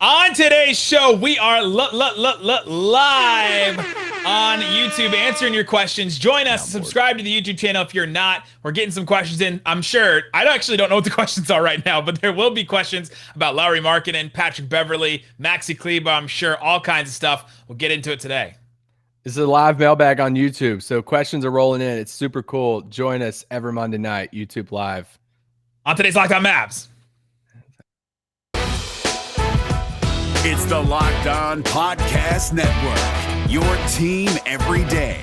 On today's show, we are live on YouTube answering your questions. Join us, subscribe to the YouTube channel if you're not. We're getting some questions in, I'm sure. I actually don't know what the questions are right now, but there will be questions about Lauri Markkanen, Patrick Beverley, Maxi Kleber, I'm sure, all kinds of stuff. We'll get into it today. This is a live mailbag on YouTube, so questions are rolling in. It's super cool. Join us every Monday night, YouTube Live. On today's Locked On Mavs. It's the Locked On Podcast Network, your team every day.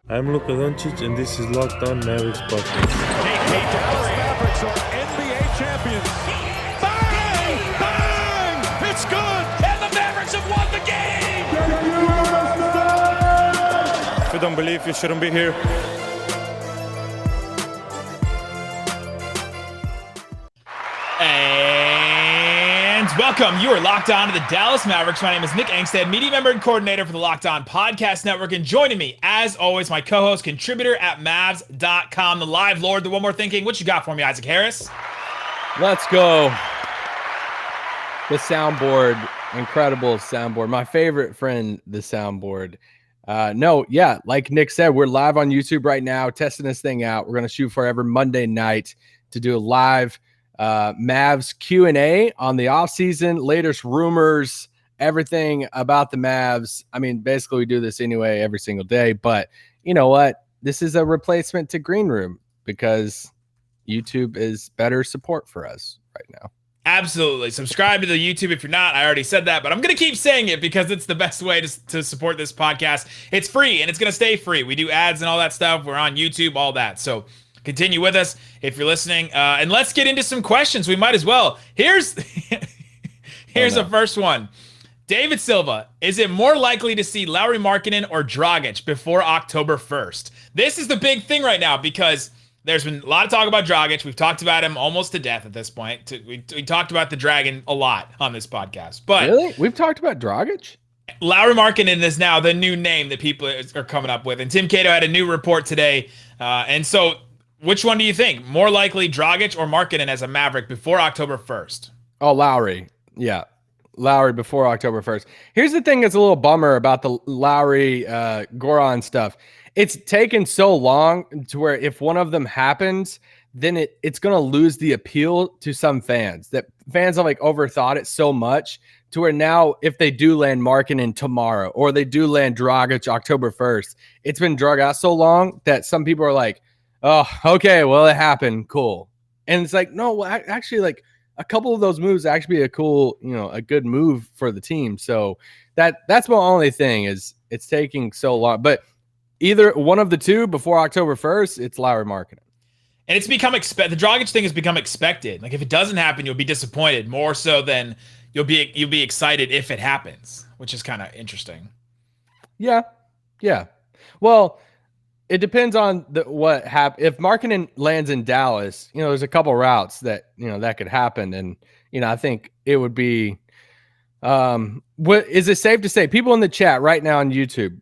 I'm Luka Doncic, and this is Locked On Mavericks podcast. Dallas Mavericks are NBA champions. Bang! Bang! It's good! And the Mavericks have won the game! If you don't believe, you shouldn't be here. And welcome. You are locked on to the Dallas Mavericks. My name is Nick Angstadt, media member and coordinator for the Locked On Podcast Network. And joining me, as always, my co-host, contributor at Mavs.com, the live lord, the one more thinking. What you got for me, Isaac Harris? Let's go. The soundboard, incredible soundboard. My favorite friend, the soundboard. Like Nick said, we're live on YouTube right now, testing this thing out. We're going to shoot for every Monday night to do a live Mavs Q&A on the offseason, latest rumors, everything about the Mavs. I mean, basically we do this anyway every single day, but you know what? This is a replacement to Green Room because YouTube is better support for us right now. Absolutely. Subscribe to the YouTube if you're not. I already said that, but I'm going to keep saying it because it's the best way to support this podcast. It's free and it's going to stay free. We do ads and all that stuff. We're on YouTube, all that. So continue with us if you're listening. And let's get into some questions. We might as well. Here's the first one. David Silva, is it more likely to see Lauri Markkanen or Dragic before October 1st? This is the big thing right now because there's been a lot of talk about Dragic. We've talked about him almost to death at this point. We talked about the Dragon a lot on this podcast. But really? We've talked about Dragic? Lauri Markkanen is now the new name that people are coming up with. And Tim Cato had a new report today. And so which one do you think? More likely Dragic or Markkanen as a Maverick before October 1st? Oh, Lauri. Yeah. Lauri before October 1st. Here's the thing that's a little bummer about the Lauri Goran stuff. It's taken so long to where if one of them happens, then it's going to lose the appeal to some fans. That fans have like overthought it so much to where now if they do land Markkanen tomorrow or they do land Dragic October 1st, it's been drug out so long that some people are like, oh, okay, well, it happened. Cool. And it's like, no, well, actually, like a couple of those moves actually be a cool, a good move for the team. So that's my only thing is it's taking so long. But either one of the two before October 1st, it's Lauri Markkanen. And it's become the Dragic thing has become expected. Like if it doesn't happen, you'll be disappointed more so than you'll be excited if it happens, which is kind of interesting. Yeah. Well, it depends on what happens. If Markkanen lands in Dallas, there's a couple routes that that could happen, and I think it would be. What is it safe to say? People in the chat right now on YouTube,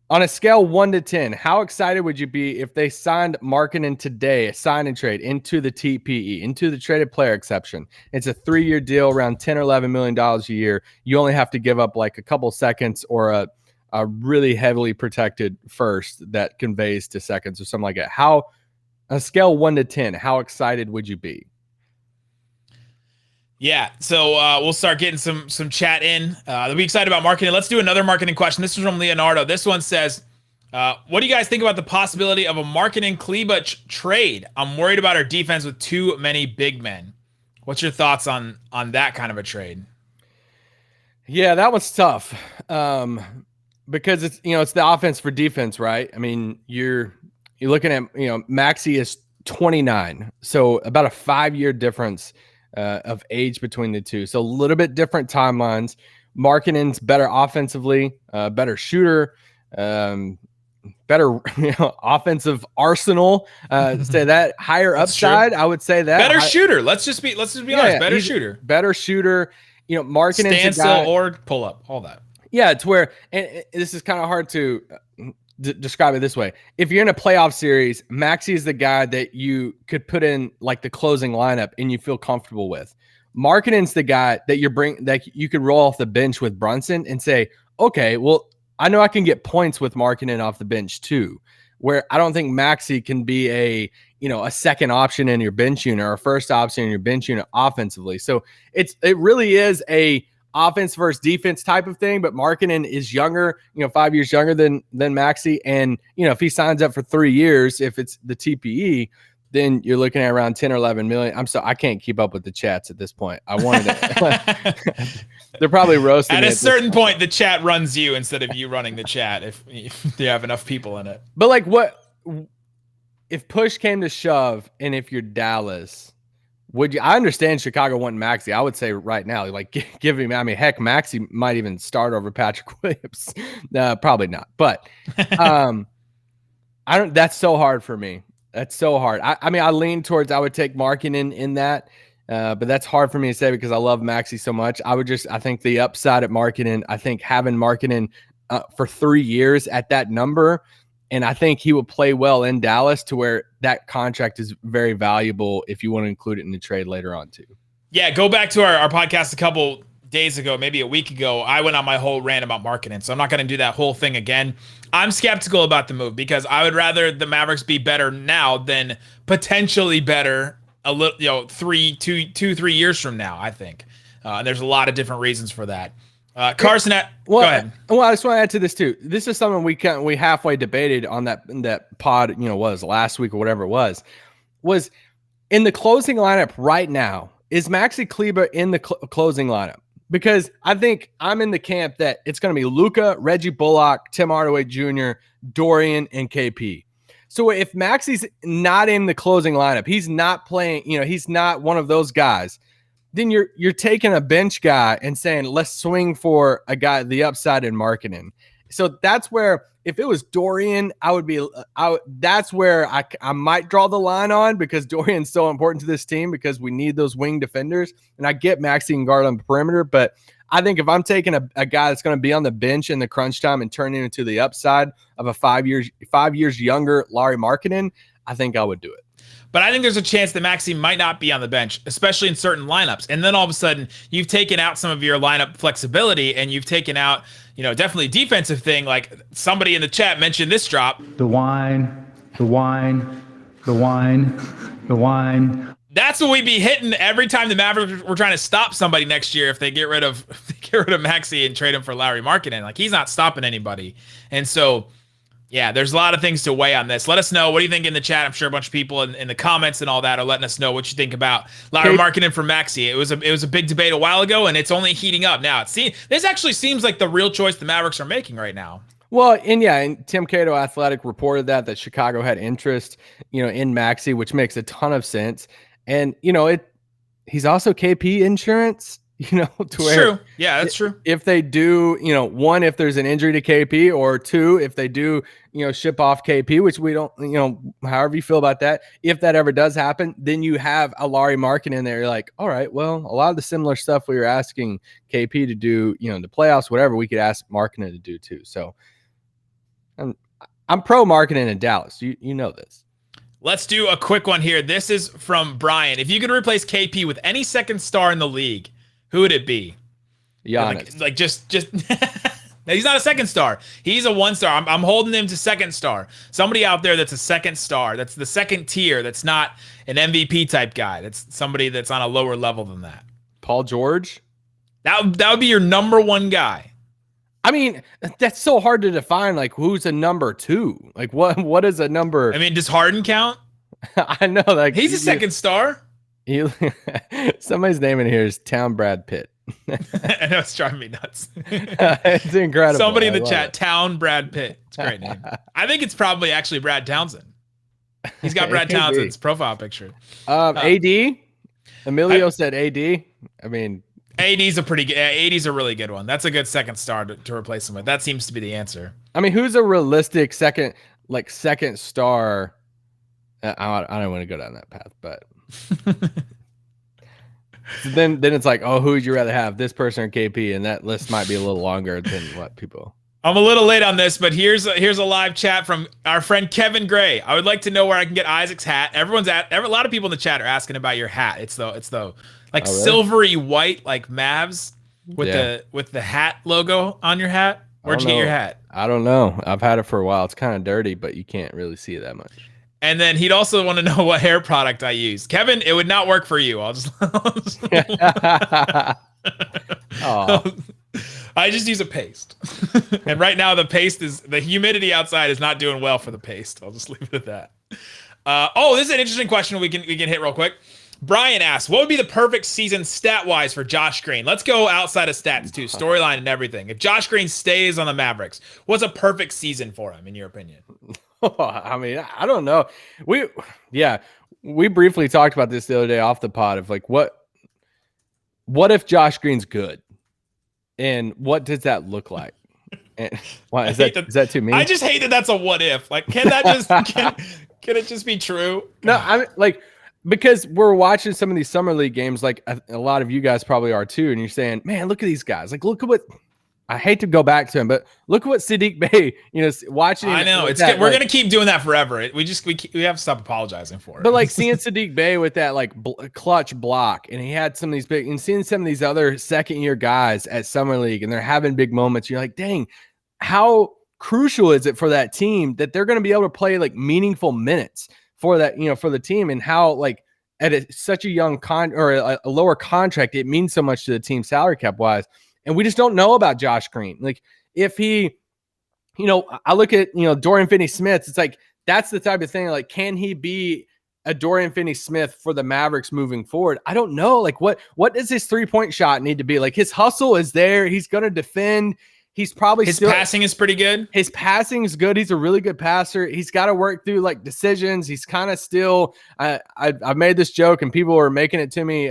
on a scale 1 to 10, how excited would you be if they signed Markkanen today, a sign and trade into the TPE, into the traded player exception? It's a 3-year deal, around $10 or $11 million a year. You only have to give up like a couple seconds or a really heavily protected first that conveys to seconds or something like that. How, on a scale 1 to 10, how excited would you be? Yeah, so we'll start getting some chat in. They'll be excited about Markkanen. Let's do another Markkanen question. This is from Leonardo. This one says, what do you guys think about the possibility of a Markkanen Kleber trade? I'm worried about our defense with too many big men. What's your thoughts on that kind of a trade? Yeah, that was tough. Because it's it's the offense for defense, right? I mean, you're looking at Maxi is 29, so about a 5-year difference of age between the two, so a little bit different timelines. Markkanen's better offensively, better shooter, better offensive arsenal. Say that higher upside, I would say that better shooter. Let's just be honest. Better shooter. Markkanen's standstill or pull up, all that. Yeah, it's where, and this is kind of hard to describe it this way. If you're in a playoff series, Maxi is the guy that you could put in like the closing lineup and you feel comfortable with. Markkanen's the guy that you could roll off the bench with Brunson and say, okay, well, I know I can get points with Markkanen off the bench too, where I don't think Maxi can be a second option in your bench unit or a first option in your bench unit offensively. So it really is a offense versus defense type of thing, but Markkanen is younger, 5 years younger than Maxi. And, if he signs up for 3 years, if it's the TPE, then you're looking at around 10 or 11 million. I can't keep up with the chats at this point. I wanted to, they're probably roasting at me a certain point. The chat runs you instead of you running the chat if you have enough people in it. But like, what if push came to shove, and if you're Dallas, would you? I understand Chicago wanting Maxi. I would say right now, like, give him. I mean, heck, Maxi might even start over Patrick Williams. Probably not. But I don't. That's so hard for me. That's so hard. I mean, I lean towards I would take Markkanen in that, but that's hard for me to say because I love Maxi so much. I think the upside at Markkanen, I think having Markkanen for 3 years at that number, and I think he will play well in Dallas to where that contract is very valuable if you want to include it in the trade later on too. Yeah, go back to our podcast a couple days ago, maybe a week ago. I went on my whole rant about Markkanen, so I'm not going to do that whole thing again. I'm skeptical about the move because I would rather the Mavericks be better now than potentially better a little, 3 years from now. I think, and there's a lot of different reasons for that. Carson, go ahead. Well, I just want to add to this too. This is something we halfway debated on that pod. Was last week or whatever it was in the closing lineup right now. Is Maxi Kleber in the closing lineup? Because I think I'm in the camp that it's going to be Luka, Reggie Bullock, Tim Hardaway Jr., Dorian, and KP. So if Maxi's not in the closing lineup, he's not playing, he's not one of those guys, then you're taking a bench guy and saying, let's swing for a guy, the upside in Markkanen. So that's where, if it was Dorian, that's where I might draw the line on, because Dorian's so important to this team because we need those wing defenders. And I get Maxi and guard on the perimeter, but I think if I'm taking a guy that's going to be on the bench in the crunch time and turning into the upside of a 5 years younger Lauri Markkanen, I think I would do it. But I think there's a chance that Maxi might not be on the bench, especially in certain lineups. And then all of a sudden, you've taken out some of your lineup flexibility, and you've taken out, definitely defensive thing. Like somebody in the chat mentioned this drop. The wine. That's what we'd be hitting every time the Mavericks were trying to stop somebody next year if they get rid of Maxi and trade him for Lauri Markkanen. Like, he's not stopping anybody. And so, yeah, there's a lot of things to weigh on this. Let us know. What do you think in the chat? I'm sure a bunch of people in the comments and all that are letting us know what you think about Lauri Markkanen for Maxi. It was a big debate a while ago, and it's only heating up now. This actually seems like the real choice the Mavericks are making right now. Well, and Tim Cato Athletic reported that Chicago had interest, in Maxi, which makes a ton of sense. And, he's also KP insurance. To where, true. Yeah, that's true. If they do, one, if there's an injury to KP, or two, if they do, ship off KP, which we don't, however you feel about that, if that ever does happen, then you have a Lauri Markkanen in there. You're like, all right, well, a lot of the similar stuff we were asking KP to do, the playoffs, whatever, we could ask Markkanen to do too. So I'm pro Markkanen in Dallas. You know this. Let's do a quick one here. This is from Brian. If you could replace KP with any second star in the league, who would it be? Giannis. Like just he's not a second star. He's a one star. I'm holding him to second star. Somebody out there that's a second star. That's the second tier. That's not an MVP type guy. That's somebody that's on a lower level than that. Paul George? That would be your number one guy. I mean, that's so hard to define. Like, who's a number two? Like, what is a number? I mean, does Harden count? I know. Like, he's a second star. Somebody's name in here is Town Brad Pitt. I know, it's driving me nuts. It's incredible. Somebody in the chat, Town Brad Pitt. It's a great name. I think it's probably actually Brad Townsend. He's got Brad Townsend's profile picture. AD? Emilio said AD. I mean, AD's a really good one. That's a good second star to replace him with. That seems to be the answer. I mean, who's a realistic second star? I don't want to go down that path, but so then it's like, oh, who would you rather have, this person or KP? And that list might be a little longer than what people. I'm a little late on this, but here's a live chat from our friend Kevin Gray. I would like to know where I can get Isaac's hat. A lot of people in the chat are asking about your hat. It's the like really? silvery white, like Mavs with the hat logo on your hat. Where'd you get your hat? I don't know. I've had it for a while. It's kind of dirty, but you can't really see it that much. And then he'd also want to know what hair product I use. Kevin, it would not work for you. I just use a paste. And right now the humidity outside is not doing well for the paste. I'll just leave it at that. This is an interesting question we can hit real quick. Brian asks, what would be the perfect season stat-wise for Josh Green? Let's go outside of stats too, storyline and everything. If Josh Green stays on the Mavericks, what's a perfect season for him in your opinion? I mean, I don't know. We briefly talked about this the other day off the pod of like what if Josh Green's good, and what does that look like? And why is that too mean? I just hate that that's a what if. Like, can that just can it just be true? No, I mean, like, because we're watching some of these summer league games, like a lot of you guys probably are too, and you're saying, man, look at these guys. Like, look at what. I hate to go back to him, but look at what Saddiq Bey, watching. I know it's good. We're gonna keep doing that forever. We have to stop apologizing for it. But like seeing Saddiq Bey with that like clutch block, and he had some of these big, and seeing some of these other second year guys at summer league, and they're having big moments. You're like, dang, how crucial is it for that team that they're going to be able to play like meaningful minutes for that, for the team, and how like at such a young a lower contract, it means so much to the team salary cap wise. And we just don't know about Josh Green. Like if he, I look at, Dorian Finney-Smith, it's like, that's the type of thing. Like, can he be a Dorian Finney-Smith for the Mavericks moving forward? I don't know. Like what does his 3-point shot need to be? Like his hustle is there. He's going to defend. He's probably his passing is pretty good. His passing is good. He's a really good passer. He's got to work through like decisions. He's kind of still, I made this joke and people were making it to me,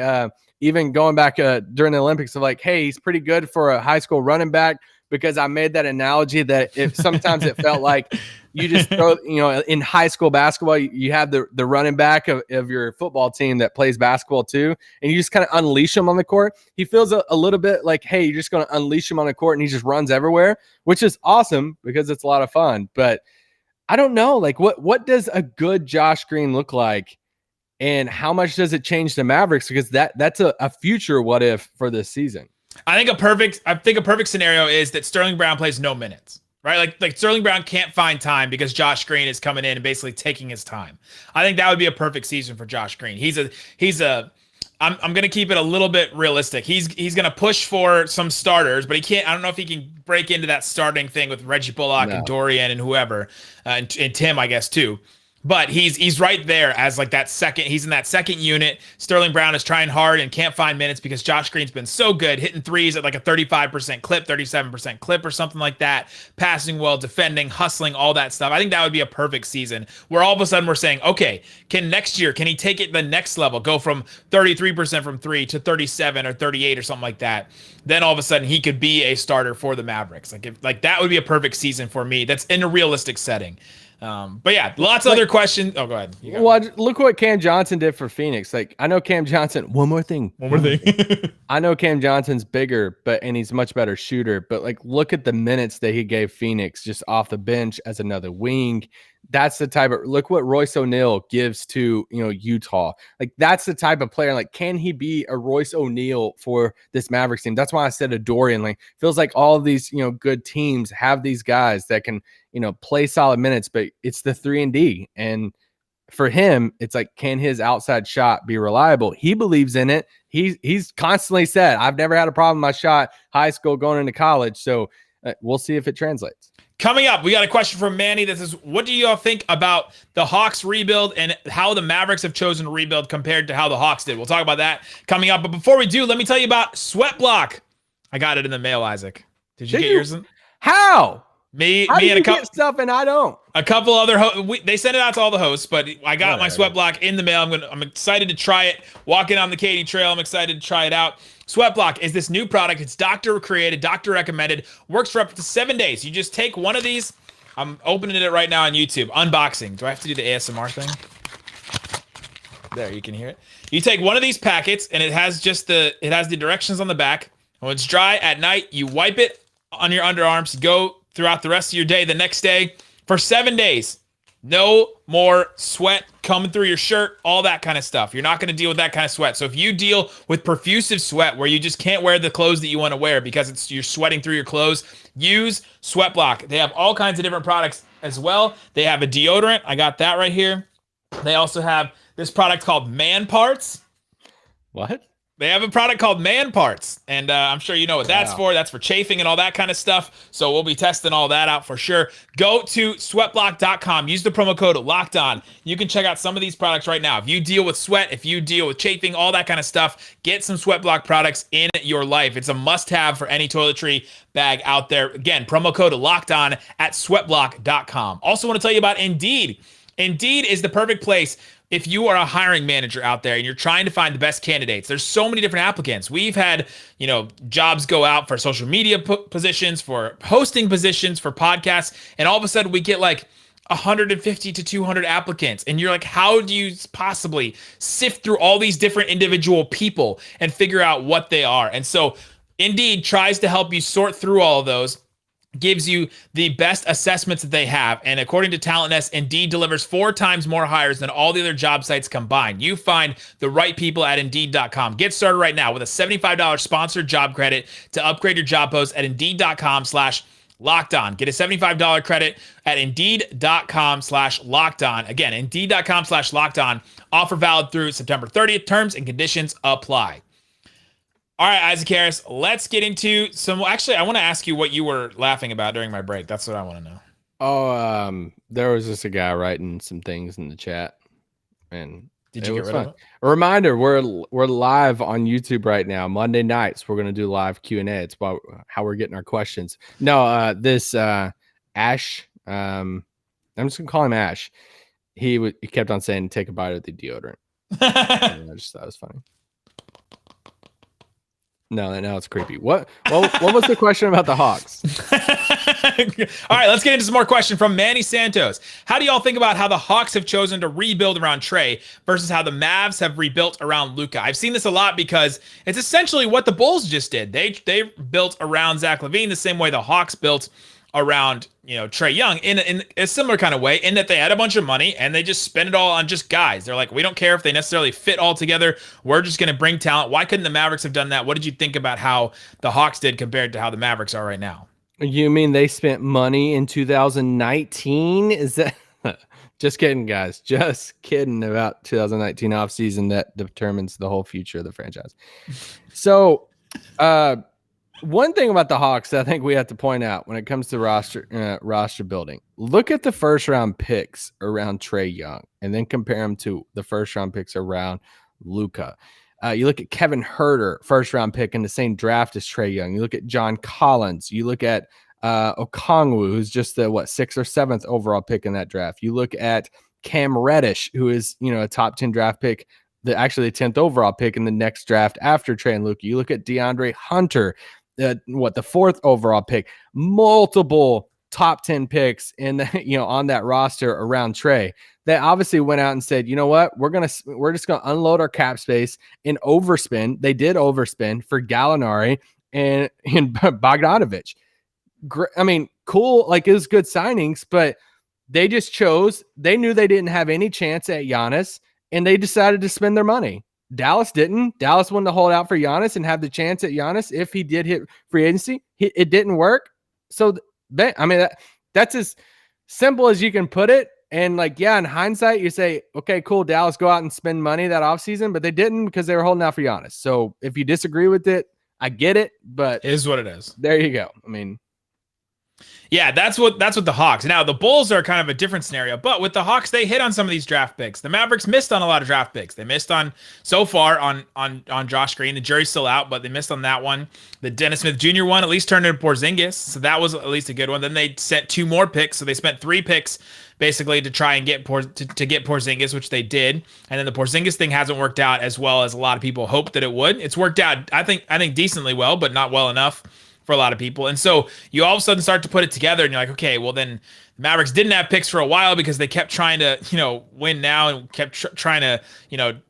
even going back during the Olympics of like, hey, he's pretty good for a high school running back, because I made that analogy that if sometimes it felt like you just throw, in high school basketball, you have the running back of your football team that plays basketball too, and you just kind of unleash him on the court. He feels a little bit like, hey, you're just going to unleash him on the court and he just runs everywhere, which is awesome because it's a lot of fun. But I don't know, like what does a good Josh Green look like? And how much does it change the Mavericks? Because that's a future what if for this season. I think a perfect scenario is that Sterling Brown plays no minutes, right? Like Sterling Brown can't find time because Josh Green is coming in and basically taking his time. I think that would be a perfect season for Josh Green. I'm going to keep it a little bit realistic. He's going to push for some starters, but he can't. I don't know if he can break into that starting thing with Reggie Bullock and Dorian and whoever, and Tim, I guess too. But he's right there as like that second. He's in that second unit. Sterling Brown is trying hard and can't find minutes because Josh Green's been so good, hitting threes at like a 35% clip, 37% clip or something like that, passing well, defending, hustling, all that stuff. I think that would be a perfect season where all of a sudden we're saying, okay, can he take it the next level, go from 33% from three to 37 or 38 or something like that? Then all of a sudden he could be a starter for the Mavericks. Like that would be a perfect season for me. That's in a realistic setting. But yeah, lots of other questions. Oh, go ahead. Well, look what Cam Johnson did for Phoenix. Like, I know Cam Johnson. One more thing. I know Cam Johnson's bigger, and he's a much better shooter. But like, look at the minutes that he gave Phoenix just off the bench as another wing. That's the type of look what Royce O'Neal gives to Utah. Like that's the type of player. Like, can he be a Royce O'Neal for this Mavericks team? That's why I said a Dorian. Like, feels like all of these good teams have these guys that can play solid minutes, but it's the 3-and-D. And for him, it's like, can his outside shot be reliable? He believes in it. He's constantly said, I've never had a problem with my shot, high school going into college. So we'll see if it translates. Coming up, we got a question from Manny that says, what do you all think about the Hawks rebuild and how the Mavericks have chosen to rebuild compared to how the Hawks did? We'll talk about that coming up. But before we do, let me tell you about Sweat Block. I got it in the mail, Isaac. Did you get yours? How? Me and a couple stuff, and I don't. A couple other they sent it out to all the hosts, but I got my Sweat Block in the mail. I'm excited to try it. Walking on the Katy Trail, I'm excited to try it out. Sweat Block is this new product. It's doctor created, doctor recommended. Works for up to 7 days. You just take one of these. I'm opening it right now on YouTube. Unboxing. Do I have to do the ASMR thing? There, you can hear it. You take one of these packets, and it has the directions on the back. When it's dry at night, you wipe it on your underarms. Go throughout the rest of your day. The next day, for 7 days, No more sweat coming through your shirt, all that kind of stuff. You're not going to deal with that kind of sweat. So if you deal with profusive sweat where you just can't wear the clothes that you want to wear because you're sweating through your clothes, use Sweat Block. They have all kinds of different products as well. They have a deodorant. I got that right here. They also have this product called Man Parts. What? They have a product called Man Parts, and I'm sure you know what that's for. That's for chafing and all that kind of stuff. So we'll be testing all that out for sure. Go to sweatblock.com. Use the promo code LOCKEDON. You can check out some of these products right now. If you deal with sweat, if you deal with chafing, all that kind of stuff, get some Sweatblock products in your life. It's a must-have for any toiletry bag out there. Again, promo code LOCKEDON at sweatblock.com. Also want to tell you about Indeed. Indeed is the perfect place if you are a hiring manager out there and you're trying to find the best candidates. There's so many different applicants. We've had, jobs go out for social media positions, for hosting positions, for podcasts, and all of a sudden we get like 150 to 200 applicants. And you're like, how do you possibly sift through all these different individual people and figure out what they are? And so Indeed tries to help you sort through all of those, gives you the best assessments that they have. And according to Talent Nest, Indeed delivers 4 times more hires than all the other job sites combined. You find the right people at Indeed.com. Get started right now with a $75 sponsored job credit to upgrade your job post at Indeed.com/LockedOn. Get a $75 credit at Indeed.com/LockedOn. Again, Indeed.com/LockedOn. Offer valid through September 30th. Terms and conditions apply. All right, Isaac Harris, let's get into some. Actually, I want to ask you what you were laughing about during my break. That's what I want to know. Oh, there was just a guy writing some things in the chat, and did you get rid of it? A reminder: we're live on YouTube right now. Monday nights, we're gonna do live Q&A. It's about how we're getting our questions. No, this Ash. I'm just gonna call him Ash. He kept on saying, "Take a bite of the deodorant." I just thought it was funny. No, now it's creepy. What was the question about the Hawks? All right, let's get into some more questions from Manny Santos. How do y'all think about how the Hawks have chosen to rebuild around Trey versus how the Mavs have rebuilt around Luka? I've seen this a lot because it's essentially what the Bulls just did. They built around Zach LaVine the same way the Hawks built around Trae Young in a similar kind of way, in that they had a bunch of money and they just spent it all on just guys. They're like, we don't care if they necessarily fit all together. We're just going to bring talent. Why couldn't the Mavericks have done that? What did you think about how the Hawks did compared to how the Mavericks are right now? You mean they spent money in 2019? Is that just kidding, guys? Just kidding about 2019 offseason that determines the whole future of the franchise. So, one thing about the Hawks that I think we have to point out when it comes to roster building, look at the first round picks around Trae Young and then compare them to the first round picks around Luka. You look at Kevin Huerter, first round pick in the same draft as Trae Young. You look at John Collins. You look at Okongwu, who's just the 6th or 7th overall pick in that draft. You look at Cam Reddish, who is a top 10 draft pick, actually the 10th overall pick in the next draft after Trae and Luka. You look at DeAndre Hunter, the 4th overall pick, multiple top 10 picks in on that roster around Trae. They obviously went out and said, you know what, we're just gonna unload our cap space and overspend. They did overspend for Gallinari and Bogdanovic. I mean, cool, like it was good signings, but they just chose. They knew they didn't have any chance at Giannis, and they decided to spend their money. Dallas didn't. Dallas wanted to hold out for Giannis and have the chance at Giannis if he did hit free agency. It didn't work. So, that's as simple as you can put it. And in hindsight, you say, okay, cool, Dallas, go out and spend money that offseason, but they didn't because they were holding out for Giannis. So if you disagree with it, I get it, but it is what it is. There you go. I mean, yeah, that's what the Hawks. Now the Bulls are kind of a different scenario, but with the Hawks, they hit on some of these draft picks. The Mavericks missed on a lot of draft picks. They missed on Josh Green. The jury's still out, but they missed on that one. The Dennis Smith Jr. one at least turned into Porzingis, so that was at least a good one. Then they sent 2 more picks, so they spent 3 picks basically to try and get Porzingis, which they did. And then the Porzingis thing hasn't worked out as well as a lot of people hoped that it would. It's worked out, I think decently well, but not well enough for a lot of people. And so you all of a sudden start to put it together and you're like, okay, well then the Mavericks didn't have picks for a while because they kept trying to, win now and kept trying to,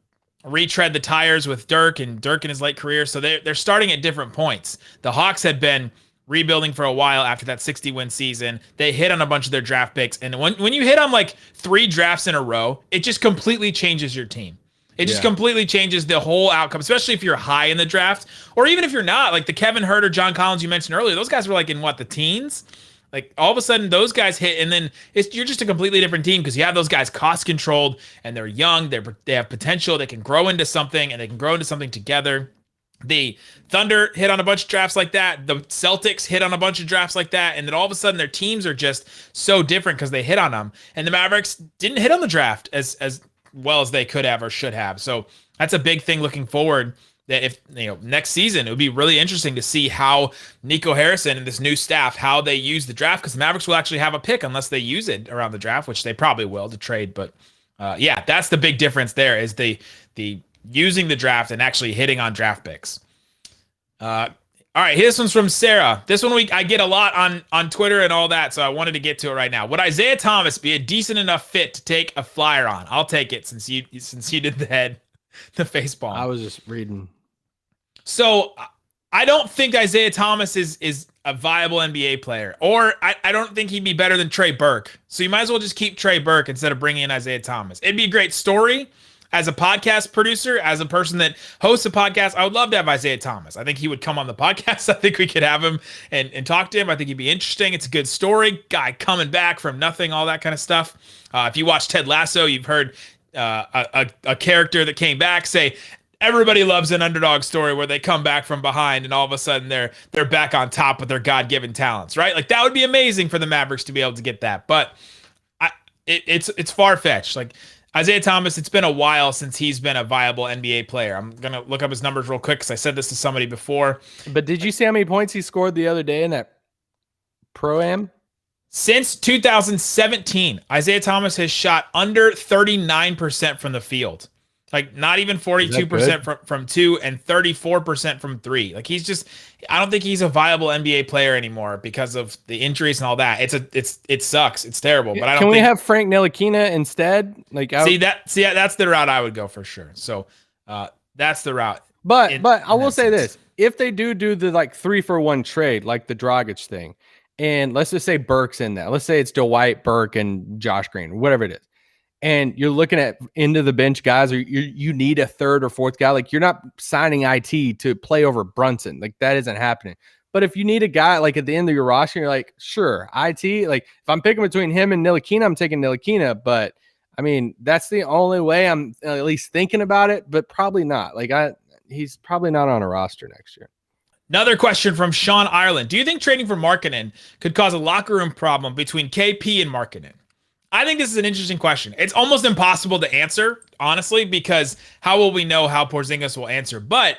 retread the tires with Dirk in his late career. So they're starting at different points. The Hawks had been rebuilding for a while after that 60-win season. They hit on a bunch of their draft picks. And when you hit on like 3 drafts in a row, it just completely changes your team. It just completely changes the whole outcome, especially if you're high in the draft, or even if you're not. Like the Kevin Hurt or John Collins you mentioned earlier, those guys were like in the teens. Like all of a sudden those guys hit, and then you're just a completely different team because you have those guys cost controlled and they're young. They have potential. They can grow into something, and they can grow into something together. The Thunder hit on a bunch of drafts like that. The Celtics hit on a bunch of drafts like that. And then all of a sudden their teams are just so different because they hit on them. And the Mavericks didn't hit on the draft as well as they could have or should have. So that's a big thing looking forward, that if next season, it would be really interesting to see how Nico Harrison and this new staff, how they use the draft, because the Mavericks will actually have a pick unless they use it around the draft, which they probably will to trade. But that's the big difference there, is the using the draft and actually hitting on draft picks. All right, this one's from Sarah. This one I get a lot on Twitter and all that, so I wanted to get to it right now. Would Isaiah Thomas be a decent enough fit to take a flyer on? I'll take it since you did the face palm. I was just reading. So I don't think Isaiah Thomas is a viable NBA player, or I don't think he'd be better than Trey Burke. So you might as well just keep Trey Burke instead of bringing in Isaiah Thomas. It'd be a great story. As a podcast producer, as a person that hosts a podcast, I would love to have Isaiah Thomas. I think he would come on the podcast. I think we could have him and talk to him. I think he'd be interesting. It's a good story. Guy coming back from nothing, all that kind of stuff. If you watch Ted Lasso, you've heard a character that came back say, everybody loves an underdog story where they come back from behind and all of a sudden they're back on top with their God-given talents, right? Like that would be amazing for the Mavericks to be able to get that. But it's far-fetched. Like Isaiah Thomas, it's been a while since he's been a viable NBA player. I'm going to look up his numbers real quick because I said this to somebody before. But did you see how many points he scored the other day in that Pro-Am? Since 2017, Isaiah Thomas has shot under 39% from the field. Like not even 42% from 2 and 34% from 3. Like I don't think he's a viable NBA player anymore because of the injuries and all that. It sucks. It's terrible. But I don't. Can we have Frank Ntilikina instead? Like that's the route I would go for sure. So that's the route. But I will say this: if they do the like 3-for-1 trade, like the Dragic thing, and let's just say Burke's in that. Let's say it's Dwight, Burke, and Josh Green, whatever it is. And you're looking at into the bench guys, or you need a third or fourth guy. Like you're not signing IT to play over Brunson. Like that isn't happening. But if you need a guy like at the end of your roster, you're like, sure, IT. Like if I'm picking between him and Ntilikina, I'm taking Ntilikina. But I mean, that's the only way I'm at least thinking about it. But probably not. Like he's probably not on a roster next year. Another question from Sean Ireland. Do you think trading for Markkanen could cause a locker room problem between KP and Markkanen? I think this is an interesting question. It's almost impossible to answer, honestly, because how will we know how Porzingis will answer? But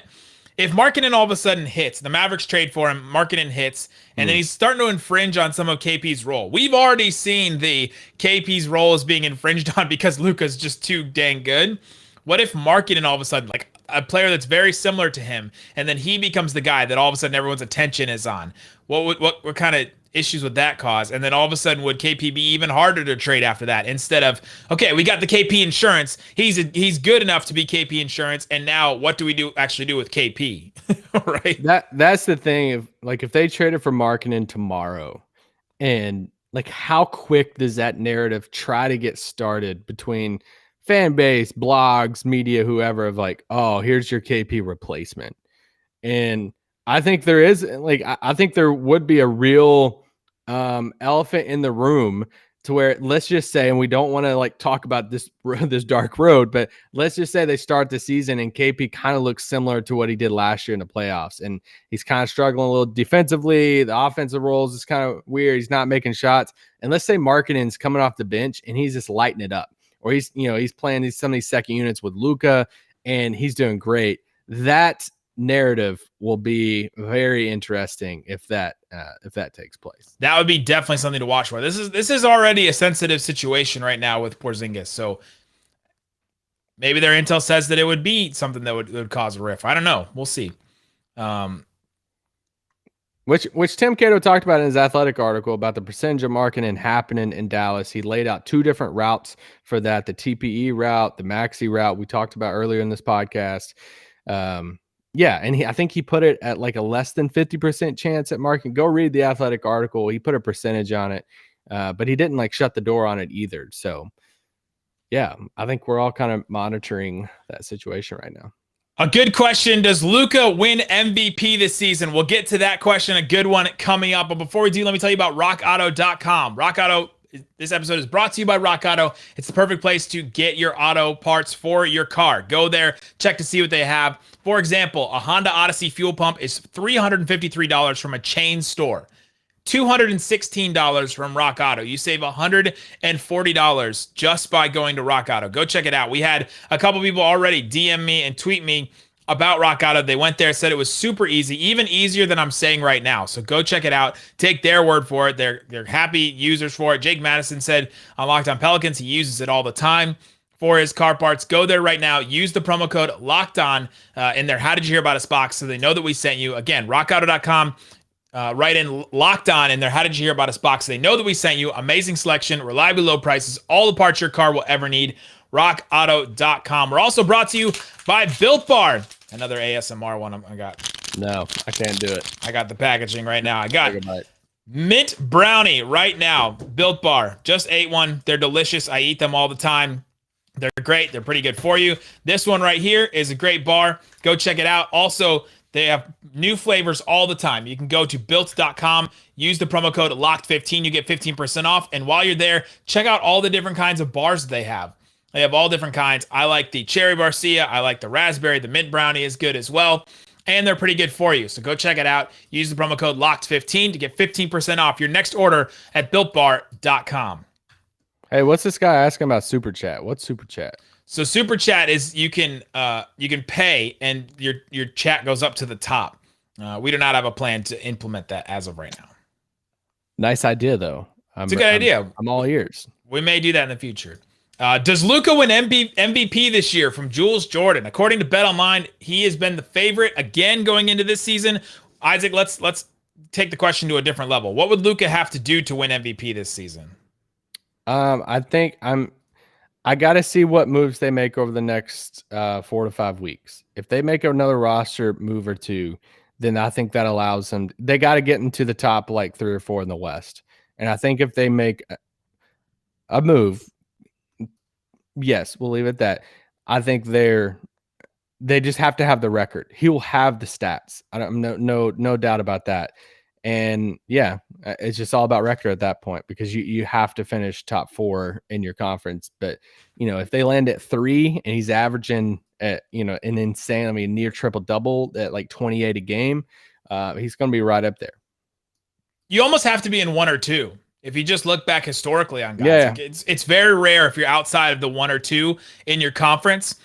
if Markkanen all of a sudden hits, the Mavericks trade for him, Markkanen hits, and then he's starting to infringe on some of KP's role. We've already seen the KP's role is being infringed on because Luka's just too dang good. What if Markkanen all of a sudden, like a player that's very similar to him, and then he becomes the guy that all of a sudden everyone's attention is on? What kind of issues would that cause? And then all of a sudden, would KP be even harder to trade after that? Instead of, okay, we got the KP insurance. He's good enough to be KP insurance. And now what do we actually do with KP? Right. That's the thing. If they traded for Markkanen tomorrow, and like how quick does that narrative try to get started between fan base, blogs, media, whoever, of like, oh, here's your KP replacement. And I think there is I think there would be a real elephant in the room to where, let's just say, and we don't want to like talk about this dark road, but let's just say they start the season and KP kind of looks similar to what he did last year in the playoffs. And he's kind of struggling a little defensively. The offensive roles is kind of weird. He's not making shots. And let's say Markkanen's coming off the bench and he's just lighting it up, or he's playing some of these second units with Luka and he's doing great. That narrative will be very interesting if that takes place. That would be definitely something to watch for. This is already a sensitive situation right now with Porzingis, so maybe their intel says that it would be something that would cause a rift. I don't know. We'll see. Which Tim Cato talked about in his Athletic article about the percentage of Markkanen happening in Dallas. He laid out 2 different routes for that: the TPE route, the Maxi route we talked about earlier in this podcast. Yeah, and I think he put it at like a less than 50% chance at marking. Go read the Athletic article. He put a percentage on it, but he didn't like shut the door on it either. So, yeah, I think we're all kind of monitoring that situation right now. A good question. Does Luka win MVP this season? We'll get to that question. A good one coming up. But before we do, let me tell you about RockAuto.com. This episode is brought to you by Rock Auto. It's the perfect place to get your auto parts for your car. Go there, check to see what they have. For example, a Honda Odyssey fuel pump is $353 from a chain store. $216 from Rock Auto. You save $140 just by going to Rock Auto. Go check it out. We had a couple people already DM me and tweet me about Rock Auto. They went there, said it was super easy, even easier than I'm saying right now. So go check it out. Take their word for it. They're happy users for it. Jake Madison said on Locked On Pelicans, he uses it all the time for his car parts. Go there right now. Use the promo code LOCKEDON in their How Did You Hear About Us box so they know that we sent you. Again, rockauto.com. Write in Locked On in their How Did You Hear About Us box so they know that we sent you. Amazing selection, reliably low prices, all the parts your car will ever need. RockAuto.com. We're also brought to you by Built Bar. Another ASMR one I got. No, I can't do it. I got the packaging right now. I got mint brownie right now. Built Bar. Just ate one. They're delicious. I eat them all the time. They're great. They're pretty good for you. This one right here is a great bar. Go check it out. Also, they have new flavors all the time. You can go to built.com, use the promo code LOCKED15. You get 15% off. And while you're there, check out all the different kinds of bars they have. They have all different kinds. I like the cherry barcia. I like the raspberry. The mint brownie is good as well. And they're pretty good for you. So go check it out. Use the promo code LOCKED15 to get 15% off your next order at builtbar.com. Hey, what's this guy asking about Super Chat? What's Super Chat? So Super Chat is you can pay and your chat goes up to the top. We do not have a plan to implement that as of right now. Nice idea, though. It's a good idea. I'm all ears. We may do that in the future. Does Luka win MVP this year? From Jules Jordan. According to BetOnline, he has been the favorite again going into this season. Isaac, let's take the question to a different level. What would Luka have to do to win MVP this season? I think I got to see what moves they make over the next 4 to 5 weeks. If they make another roster move or two, then I think that allows them. They got to get into the top like 3 or 4 in the West. And I think if they make a move, yes, we'll leave it at that. I think they just have to have the record. He will have the stats. I don't no doubt about that. And yeah, it's just all about record at that point because you have to finish top 4 in your conference. But if they land at 3 and he's averaging at an insane, near triple double at like 28 a game, he's going to be right up there. You almost have to be in 1 or 2. If you just look back historically on guys, yeah. It's very rare if you're outside of the 1 or 2 in your conference.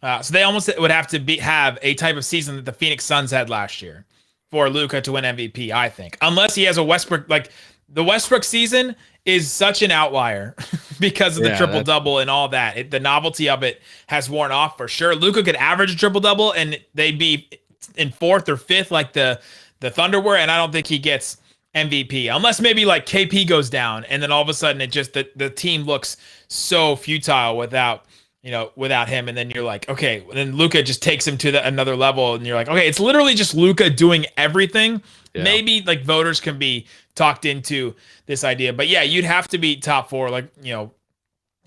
So they almost would have to have a type of season that the Phoenix Suns had last year for Luka to win MVP, I think. Unless he has a Westbrook, like the Westbrook season is such an outlier because of the triple-double and all that. The novelty of it has worn off for sure. Luka could average a triple-double and they'd be in 4th or 5th like the Thunder were, and I don't think he gets MVP. Unless maybe like KP goes down and then all of a sudden it just the team looks so futile without him, and then you're like, okay, then Luka just takes him to another level, and you're like, okay, it's literally just Luka doing everything. Yeah. Maybe like voters can be talked into this idea, but yeah, you'd have to be top 4, like you'd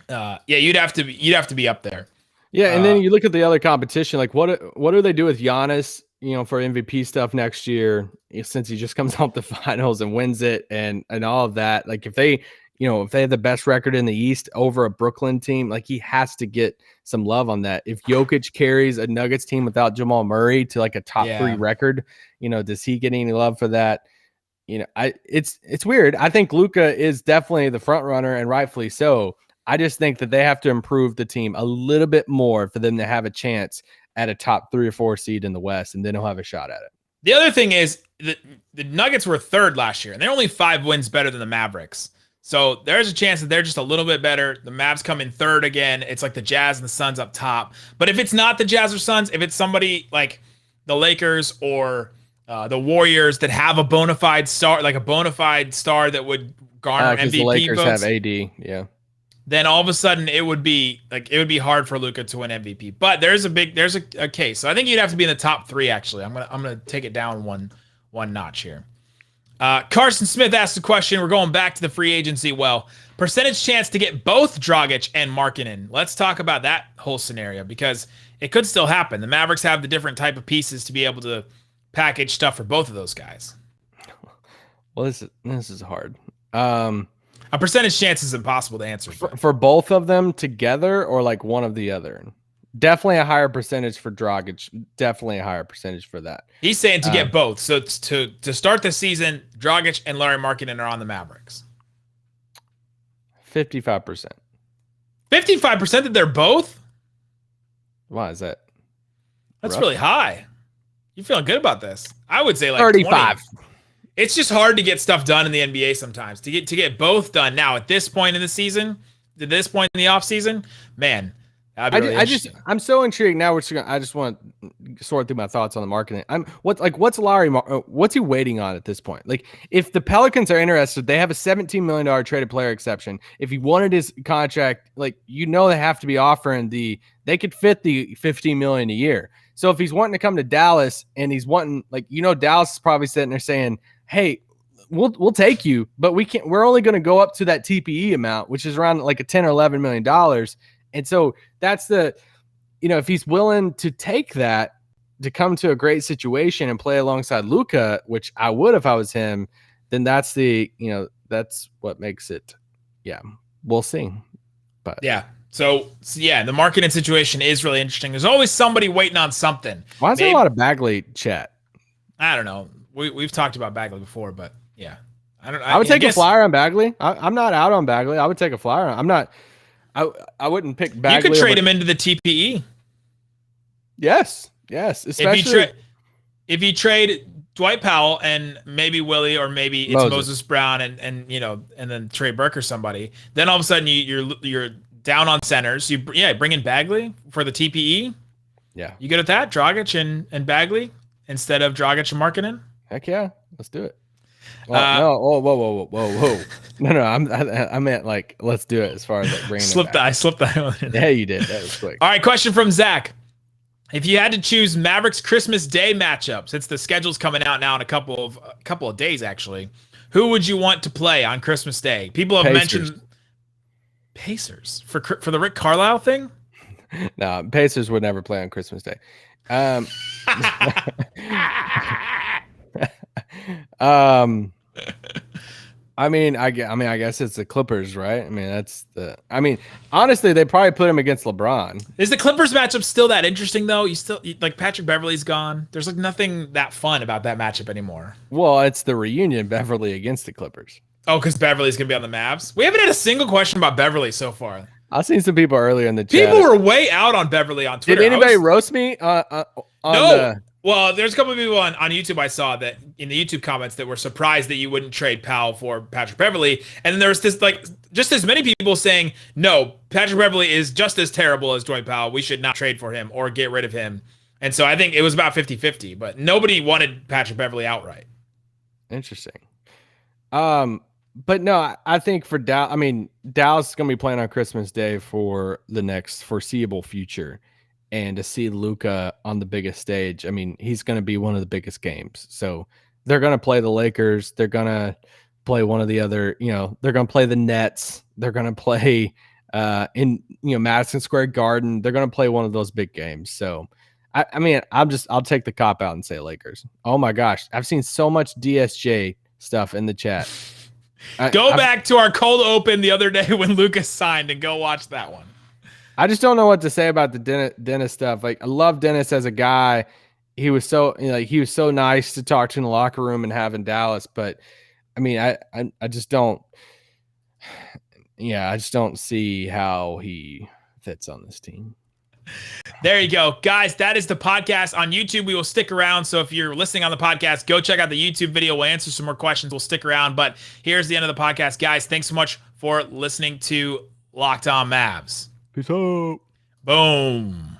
have to be up there. Yeah, and then you look at the other competition, like what do they do with Giannis, for MVP stuff next year, since he just comes off the finals and wins it and all of that. Like if they have the best record in the East over a Brooklyn team, like he has to get some love on that. If Jokic carries a Nuggets team without Jamal Murray to like a top 3 record, does he get any love for that? It's weird. I think Luka is definitely the front runner and rightfully so. I just think that they have to improve the team a little bit more for them to have a chance at a top 3 or 4 seed in the West, and then he'll have a shot at it. The other thing is the Nuggets were 3rd last year, and they're only 5 wins better than the Mavericks. So there's a chance that they're just a little bit better. The Mavs come in 3rd again. It's like the Jazz and the Suns up top. But if it's not the Jazz or Suns, if it's somebody like the Lakers or the Warriors that have a bona fide star, that would garner MVP the Lakers votes, have AD, yeah. then all of a sudden it would be hard for Luka to win MVP. But there's a case. So I think you'd have to be in the top 3. Actually, I'm gonna take it down one notch here. Carson Smith asked a question. We're going back to the free agency. Well, percentage chance to get both Dragic and Markkanen. Let's talk about that whole scenario because it could still happen. The Mavericks have the different type of pieces to be able to package stuff for both of those guys. Well, this is hard. A percentage chance is impossible to answer. For both of them together or like one of the other? Definitely a higher percentage for Dragic. Definitely a higher percentage for that. He's saying to get both. So to start the season, Dragic and Lauri Markkanen are on the Mavericks. 55%. 55% that they're both? Why is that? That's rough? really high. You feeling good about this? I would say like 35. 20. It's just hard to get stuff done in the NBA sometimes. To get both done now at this point in the season, at this point in the offseason, man. I'm so intrigued now. I just want to sort through my thoughts on the marketing. What's Lauri? What's he waiting on at this point? Like, if the Pelicans are interested, they have a $17 million traded player exception. If he wanted his contract, they have to be offering they could fit the $15 million a year. So if he's wanting to come to Dallas and he's wanting, Dallas is probably sitting there saying, "Hey, we'll take you, but we're only going to go up to that TPE amount, which is around like a $10 or $11 million." And so that's if he's willing to take that to come to a great situation and play alongside Luka, which I would if I was him, then that's that's what makes it. Yeah, we'll see. But yeah. So the Markkanen situation is really interesting. There's always somebody waiting on something. Why is there a lot of Bagley chat? I don't know. We've talked about Bagley before, but yeah. I would take a flyer on Bagley. I'm not out on Bagley. I would take a flyer. I'm not. I wouldn't pick Bagley. You could trade him into the TPE. Yes. Especially if you trade Dwight Powell and maybe Willie or maybe it's Moses Brown and then Trey Burke or somebody, then all of a sudden you're down on centers. You bring in Bagley for the TPE. Yeah. You good at that? Dragic and Bagley instead of Dragic and Markkanen? Heck yeah. Let's do it. Well, no. Whoa. No. I meant let's do it as far as bringing I slipped that one in. Yeah, you did. That was quick. All right. Question from Zach. If you had to choose Mavericks Christmas Day matchup, since the schedule's coming out now in a couple of days, actually, who would you want to play on Christmas Day? People have mentioned Pacers for the Rick Carlisle thing. No, Pacers would never play on Christmas Day. I guess it's the Clippers, right? Honestly, they probably put him against LeBron. Is the Clippers matchup still that interesting though? Patrick Beverley's gone. There's nothing that fun about that matchup anymore. Well, it's the reunion, Beverley against the Clippers. Oh, because Beverley's gonna be on the Mavs. We haven't had a single question about Beverley so far. I've seen some people earlier in the chat. People were way out on Beverley on Twitter. Did anybody roast me? Well, there's a couple of people on YouTube I saw that in the YouTube comments that were surprised that you wouldn't trade Powell for Patrick Beverley. And then there was this just as many people saying, no, Patrick Beverley is just as terrible as Dwight Powell. We should not trade for him or get rid of him. And so I think it was about 50-50, but nobody wanted Patrick Beverley outright. Interesting. But no, I think for Dallas, Dallas is going to be playing on Christmas Day for the next foreseeable future. And to see Luka on the biggest stage, he's going to be one of the biggest games. So they're going to play the Lakers. They're going to play one of the other, they're going to play the Nets. They're going to play in Madison Square Garden. They're going to play one of those big games. So, I'll take the cop out and say Lakers. Oh my gosh. I've seen so much DSJ stuff in the chat. Go back to our cold open the other day when Lucas signed and go watch that one. I just don't know what to say about the Dennis stuff. I love Dennis as a guy. He was so nice to talk to in the locker room and have in Dallas. But I just don't. Yeah, I just don't see how he fits on this team. There you go, guys. That is the podcast on YouTube. We will stick around. So if you're listening on the podcast, go check out the YouTube video. We'll answer some more questions. We'll stick around. But here's the end of the podcast, guys. Thanks so much for listening to Locked On Mavs. Peace out. Boom.